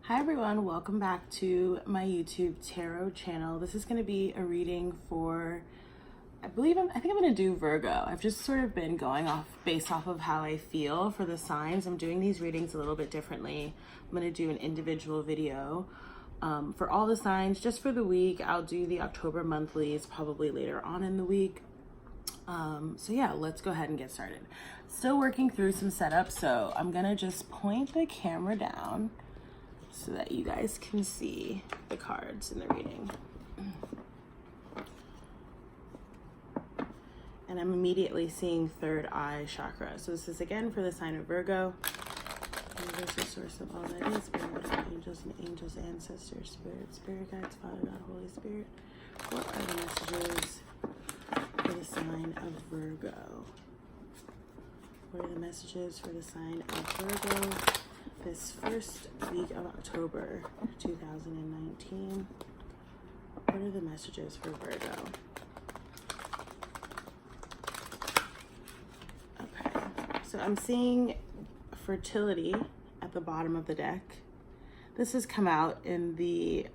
Hi everyone, welcome back to my YouTube tarot channel. This is going to be a reading for, I think I'm going to do Virgo. I've just sort of been going based off of how I feel for the signs. I'm doing these readings a little bit differently. I'm going to do an individual video for all the signs just for the week. I'll do the October monthlies probably later on in the week. So yeah, let's go ahead and get started. Still working through some setups, so I'm going to just point the camera down so that you guys can see the cards in the reading. And I'm immediately seeing third eye chakra. So this is again for the sign of Virgo. Universal source of all that is, angels and angels, ancestors, spirit guides, Father God, Holy Spirit. What are the messages for the sign of Virgo? What are the messages for the sign of Virgo this first week of October 2019? What are the messages for Virgo? Okay, so I'm seeing fertility at the bottom of the deck. This has come out in the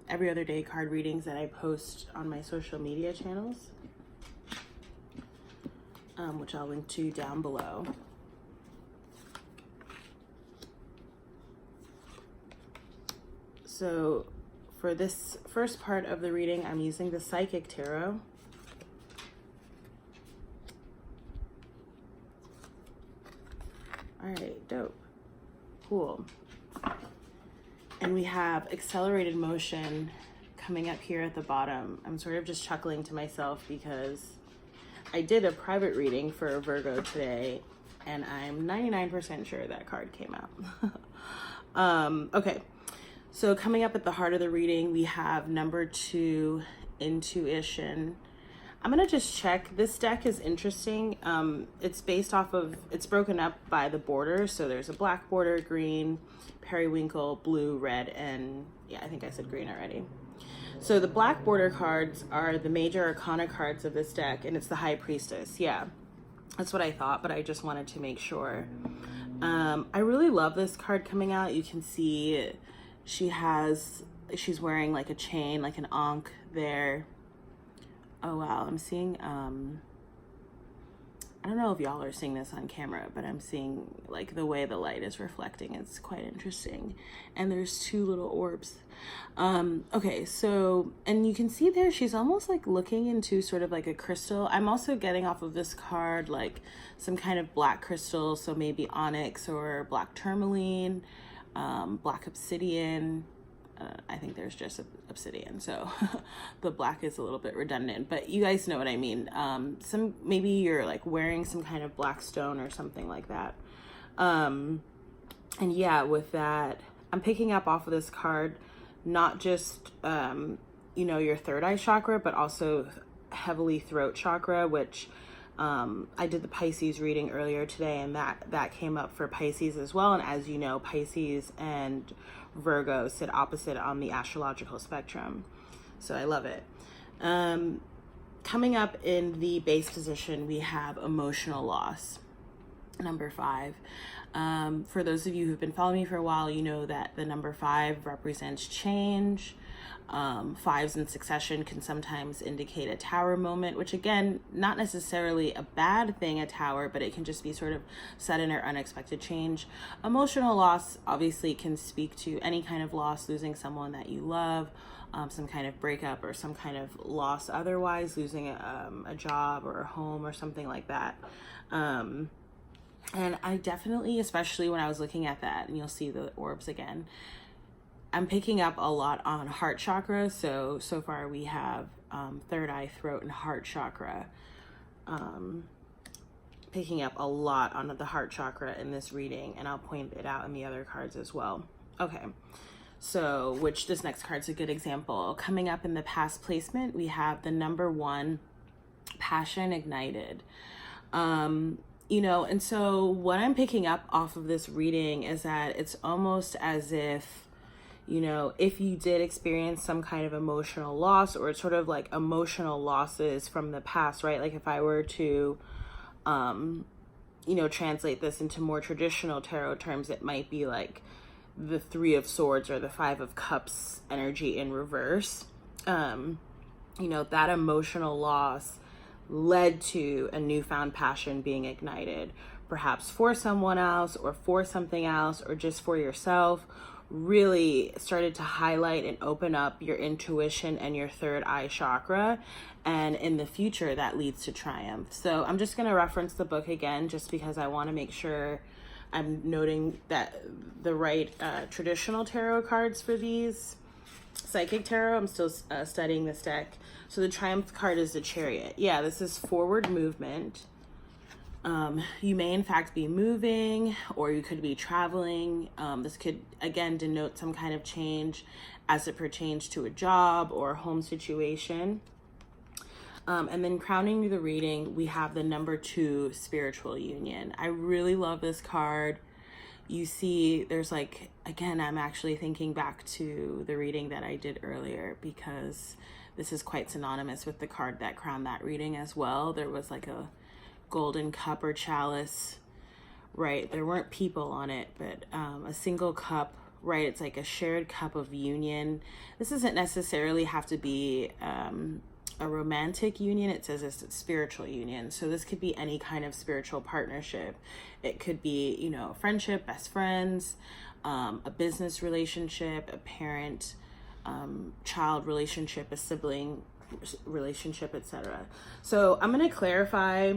every other day card readings that I post on my social media channels, which I'll link to down below. So for this first part of the reading, I'm using the Psychic Tarot. All right, dope, cool. And we have accelerated motion coming up here at the bottom. I'm sort of just chuckling to myself because I did a private reading for Virgo today, and I'm 99% sure that card came out. Okay. So coming up at the heart of the reading, we have number 2, intuition. I'm gonna just check. This deck is interesting. It's based off of, it's broken up by the borders. So there's a black border, green, periwinkle, blue, red, and yeah, I think I said green already. So the black border cards are the major arcana cards of this deck, and it's the High Priestess. Yeah, that's what I thought, but I just wanted to make sure. I really love this card coming out. You can see she's wearing like a chain, like an ankh there. Oh wow, I'm seeing, I don't know if y'all are seeing this on camera, but I'm seeing like the way the light is reflecting. It's quite interesting. And there's 2 little orbs. Okay, so, and you can see there, she's almost like looking into sort of like a crystal. I'm also getting off of this card like some kind of black crystal, so maybe onyx or black tourmaline, black obsidian. I think there's just obsidian, so the black is a little bit redundant, but you guys know what I mean. Maybe you're like wearing some kind of black stone or something like that. And yeah, with that, I'm picking up off of this card, not just, your third eye chakra, but also heavily throat chakra, which I did the Pisces reading earlier today, and that came up for Pisces as well. And as you know, Pisces and Virgo sit opposite on the astrological spectrum, so I love it. Coming up in the base position, we have emotional loss, number 5. For those of you who've been following me for a while, you know that the number 5 represents change. 5s in succession can sometimes indicate a tower moment, which again, not necessarily a bad thing, a tower, but it can just be sort of sudden or unexpected change. Emotional loss obviously can speak to any kind of loss, losing someone that you love, some kind of breakup or some kind of loss otherwise, losing a job or a home or something like that. And I definitely, especially when I was looking at that, and you'll see the orbs again, I'm picking up a lot on heart chakra. So far we have third eye, throat, and heart chakra. Picking up a lot on the heart chakra in this reading, and I'll point it out in the other cards as well. Okay, so which this next card's a good example. Coming up in the past placement, we have the number 1, passion ignited. And so what I'm picking up off of this reading is that it's almost as if, if you did experience some kind of emotional loss, or it's sort of like emotional losses from the past, right? Like if I were to, translate this into more traditional tarot terms, it might be like the Three of Swords or the Five of Cups energy in reverse. You know, that emotional loss led to a newfound passion being ignited, perhaps for someone else or for something else or just for yourself. Really started to highlight and open up your intuition and your third eye chakra, and in the future that leads to triumph. So I'm just going to reference the book again just because I want to make sure I'm noting that the right traditional tarot cards for these. Psychic tarot, I'm still studying this deck. So the Triumph card is the Chariot. Yeah, this is forward movement. You may in fact be moving, or you could be traveling. This could again denote some kind of change as it pertains to a job or a home situation. And then crowning the reading, we have the number 2, spiritual union. I really love this card. You see, there's like, again, I'm actually thinking back to the reading that I did earlier because this is quite synonymous with the card that crowned that reading as well. There was like a golden cup or chalice, right? There weren't people on it, but a single cup, right? It's like a shared cup of union. This doesn't necessarily have to be a romantic union. It says it's a spiritual union. So this could be any kind of spiritual partnership. It could be, you know, friendship, best friends, a business relationship, a parent, child relationship, a sibling relationship, etc. So I'm going to clarify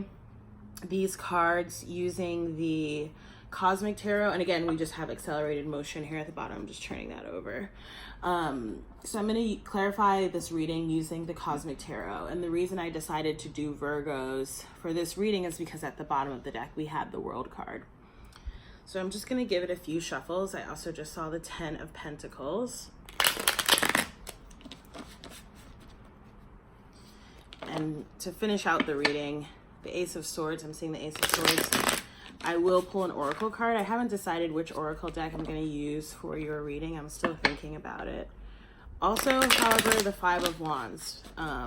these cards using the Cosmic Tarot. And again, we just have accelerated motion here at the bottom. I'm just turning that over. So I'm going to clarify this reading using the Cosmic Tarot. And the reason I decided to do Virgos for this reading is because at the bottom of the deck, we had the World card. So I'm just going to give it a few shuffles. I also just saw the 10 of Pentacles. And to finish out the reading, the Ace of Swords, I'm seeing the Ace of Swords. I will pull an Oracle card. I haven't decided which Oracle deck I'm going to use for your reading. I'm still thinking about it. Also, however, the Five of Wands.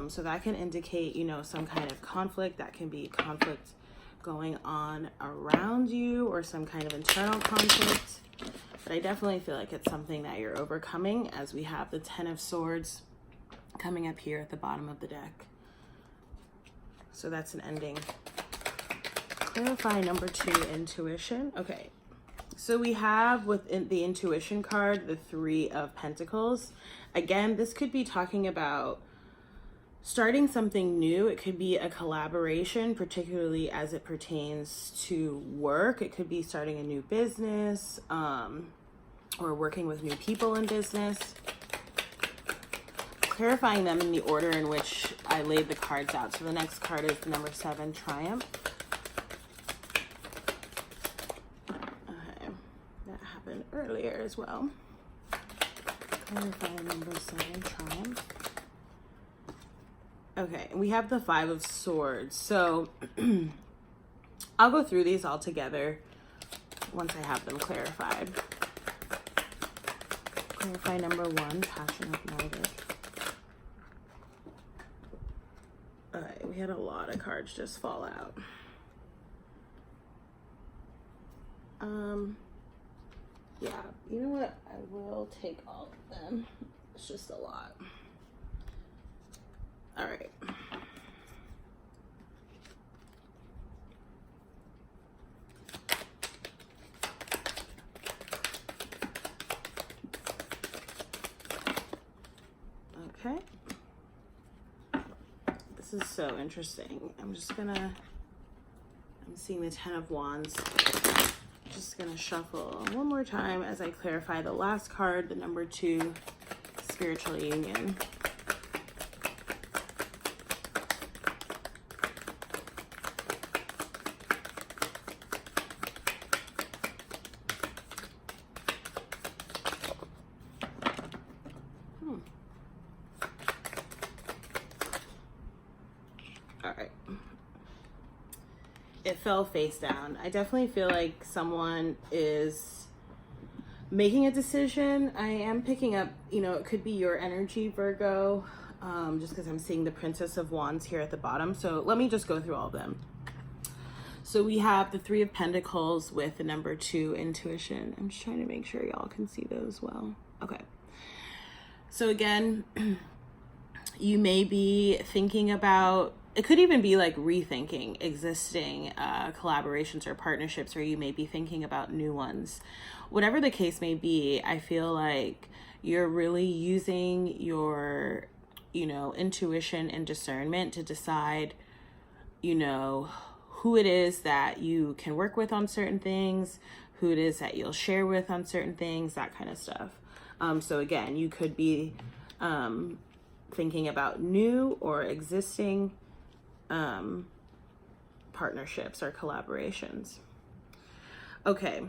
So that can indicate, you know, some kind of conflict. That can be conflict going on around you or some kind of internal conflict. But I definitely feel like it's something that you're overcoming, as we have the 10 of Swords coming up here at the bottom of the deck. So that's an ending. Clarify number 2, intuition. Okay, so we have within the intuition card the 3 of Pentacles. Again, this could be talking about starting something new. It could be a collaboration, particularly as it pertains to work. It could be starting a new business, or working with new people in business. Clarifying them in the order in which I laid the cards out. So the next card is the number 7, Triumph. Okay, that happened earlier as well. Clarify number 7, Triumph. Okay, we have the 5 of Swords. So I'll go through these all together once I have them clarified. Clarify number 1, Passion Ignited. Alright, we had a lot of cards just fall out. Yeah, you know what? I will take all of them. It's just a lot. Alright. Okay. This is so interesting. I'm seeing the 10 of Wands. Just gonna shuffle one more time as I clarify the last card, the number 2, spiritual union. All right. It fell face down. I definitely feel like someone is making a decision. I am picking up, you know, it could be your energy, Virgo, just because I'm seeing the Princess of Wands here at the bottom. So let me just go through all of them. So we have the Three of Pentacles with the number 2, intuition. I'm just trying to make sure y'all can see those well. Okay. So again, you may be thinking about, it could even be like rethinking existing collaborations or partnerships, or you may be thinking about new ones. Whatever the case may be, I feel like you're really using your, intuition and discernment to decide, who it is that you can work with on certain things, who it is that you'll share with on certain things, that kind of stuff. So again, you could be thinking about new or existing partnerships or collaborations. Okay.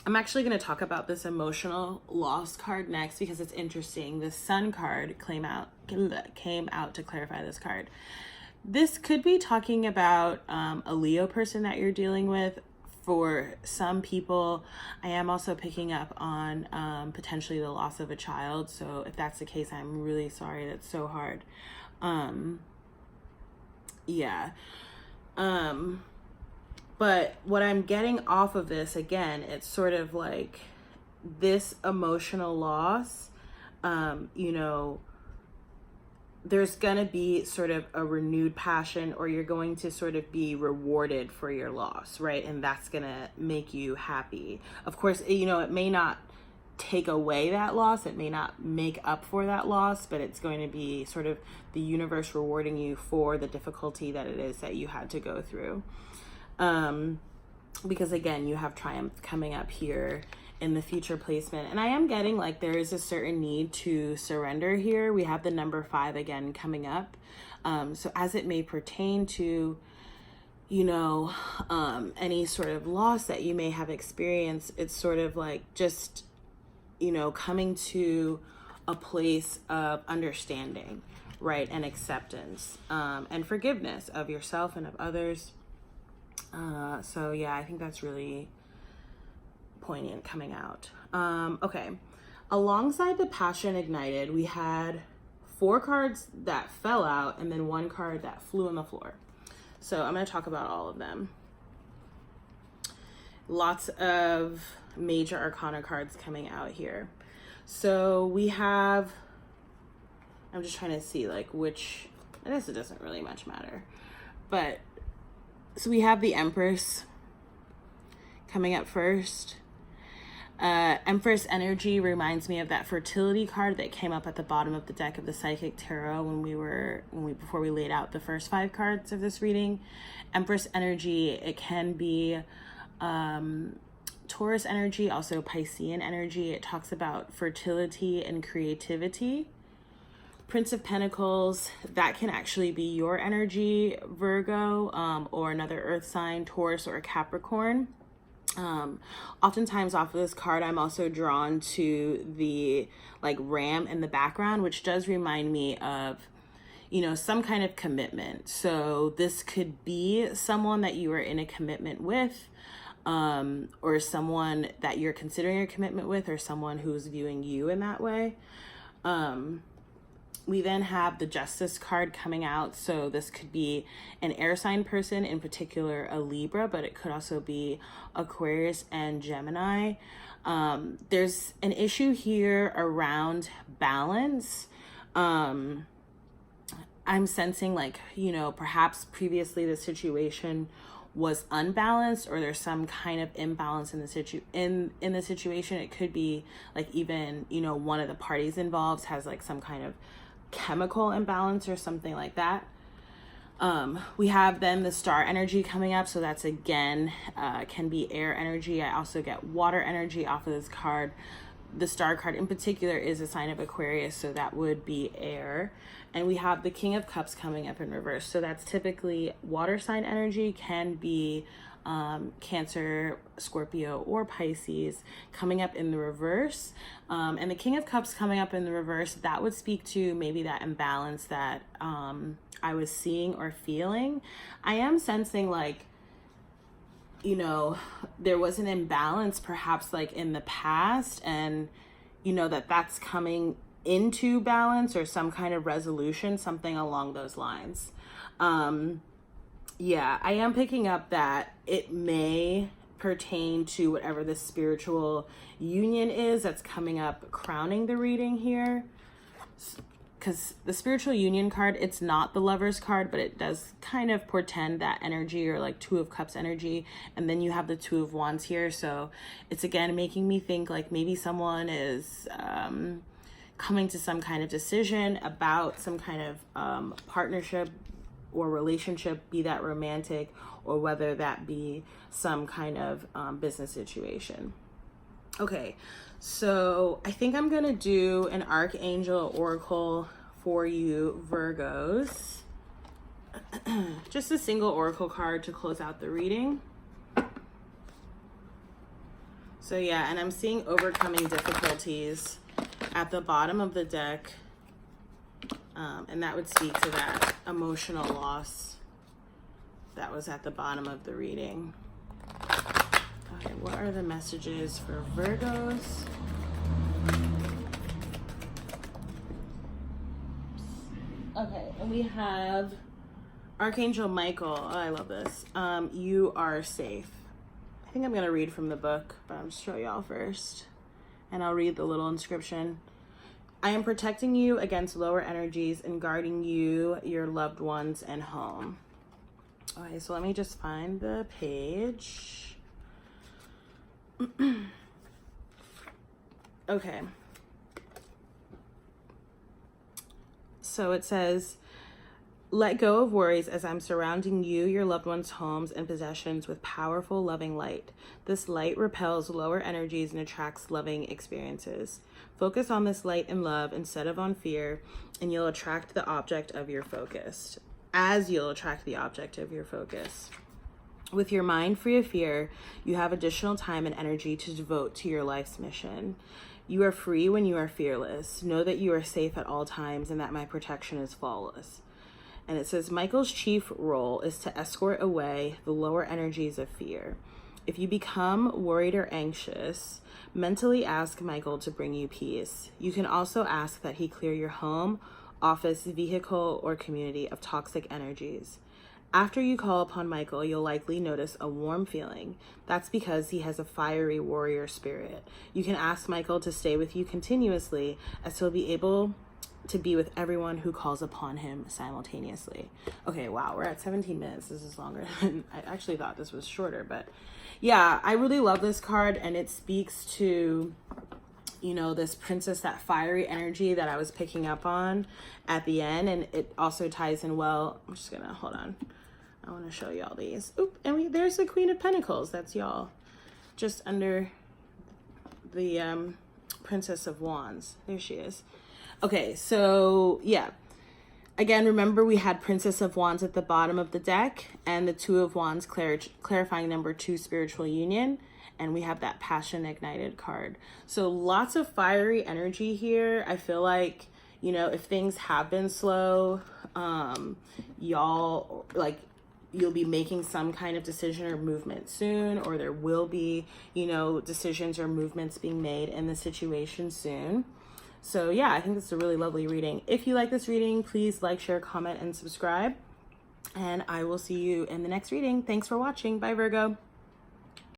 I'm actually going to talk about this emotional loss card next because it's interesting. The Sun card came out to clarify this card. This could be talking about a Leo person that you're dealing with. For some people, I am also picking up on potentially the loss of a child. So if that's the case, I'm really sorry. That's so hard. But what I'm getting off of this, again, it's sort of like this emotional loss, there's going to be sort of a renewed passion, or you're going to sort of be rewarded for your loss, right? And that's going to make you happy. Of course, it may not take away that loss. It may not make up for that loss, but it's going to be sort of the universe rewarding you for the difficulty that it is that you had to go through. Because again, you have triumph coming up here in the future placement. And I am getting like there is a certain need to surrender here. We have the number 5 again coming up. So as it may pertain to, any sort of loss that you may have experienced, it's sort of like just, coming to a place of understanding, right? And acceptance, and forgiveness of yourself and of others. So yeah, I think that's really poignant coming out. Okay. Alongside the passion ignited, we had 4 cards that fell out and then 1 card that flew on the floor. So I'm going to talk about all of them. Lots of major arcana cards coming out here. So we have, I'm just trying to see like which, I guess it doesn't really much matter, but so we have the Empress coming up first. Empress energy reminds me of that fertility card that came up at the bottom of the deck of the Psychic Tarot before we laid out the first 5 cards of this reading. Empress energy, it can be Taurus energy, also Piscean energy. It talks about fertility and creativity. Prince of Pentacles, that can actually be your energy, Virgo, or another earth sign, Taurus or Capricorn. Oftentimes off of this card, I'm also drawn to the like ram in the background, which does remind me of, some kind of commitment. So this could be someone that you are in a commitment with, or someone that you're considering a commitment with, or someone who's viewing you in that way. We then have the Justice card coming out. So this could be an air sign person, in particular a Libra, but it could also be Aquarius and Gemini. There's an issue here around balance. I'm sensing like, perhaps previously the situation was unbalanced, or there's some kind of imbalance in the in the situation. It could be like even, one of the parties involved has like some kind of chemical imbalance or something like that. We have then the star energy coming up. So that's again, can be air energy. I also get water energy off of this card. The star card in particular is a sign of Aquarius, so that would be air. And we have the King of Cups coming up in reverse. So that's typically water sign energy, can be Cancer, Scorpio, or Pisces coming up in the reverse. And the King of Cups coming up in the reverse, that would speak to maybe that imbalance that I was seeing or feeling. I am sensing like, there was an imbalance perhaps like in the past, and that's coming into balance or some kind of resolution, something along those lines. Yeah, I am picking up that it may pertain to whatever the spiritual union is that's coming up, crowning the reading here. Because the spiritual union card, it's not the Lover's card, but it does kind of portend that energy, or like Two of Cups energy. And then you have the Two of Wands here. So it's again making me think like maybe someone is coming to some kind of decision about some kind of partnership or relationship, be that romantic or whether that be some kind of business situation. Okay, so I think I'm gonna do an Archangel Oracle for you, Virgos. Just a single Oracle card to close out the reading. So yeah, and I'm seeing overcoming difficulties at the bottom of the deck. And that would speak to that emotional loss that was at the bottom of the reading. Okay, what are the messages for Virgos? Okay, and we have Archangel Michael. Oh, I love this. You are safe. I think I'm going to read from the book, but I'll just show y'all first. And I'll read the little inscription. I am protecting you against lower energies and guarding you, your loved ones, and home. Okay, so let me just find the page. Okay. So it says, let go of worries as I'm surrounding you, your loved ones' homes, and possessions with powerful, loving light. This light repels lower energies and attracts loving experiences. Focus on this light and love instead of on fear, and you'll attract the object of your focus. As you'll attract the object of your focus. With your mind free of fear, you have additional time and energy to devote to your life's mission. You are free when you are fearless. Know that you are safe at all times and that my protection is flawless. And it says, Michael's chief role is to escort away the lower energies of fear. If you become worried or anxious, mentally ask Michael to bring you peace. You can also ask that he clear your home, office, vehicle, or community of toxic energies. After you call upon Michael, you'll likely notice a warm feeling. That's because he has a fiery warrior spirit. You can ask Michael to stay with you continuously, as he'll be able to be with everyone who calls upon him simultaneously. Okay, wow, we're at 17 minutes. This is longer than I actually thought this was shorter, but yeah, I really love this card, and it speaks to, you know, this princess, that fiery energy that I was picking up on at the end, and it also ties in well. I'm just gonna, hold on. I want to show y'all these. Oop, and there's the Queen of Pentacles. That's y'all. Just under the Princess of Wands. There she is. Okay, so yeah. Again, remember we had Princess of Wands at the bottom of the deck and the Two of Wands clarifying number 2 spiritual union. And we have that Passion Ignited card. So lots of fiery energy here. I feel like, you know, if things have been slow, y'all, like, you'll be making some kind of decision or movement soon, or there will be, you know, decisions or movements being made in the situation soon. So yeah, I think this is a really lovely reading. If you like this reading, please like, share, comment, and subscribe. And I will see you in the next reading. Thanks for watching. Bye, Virgo.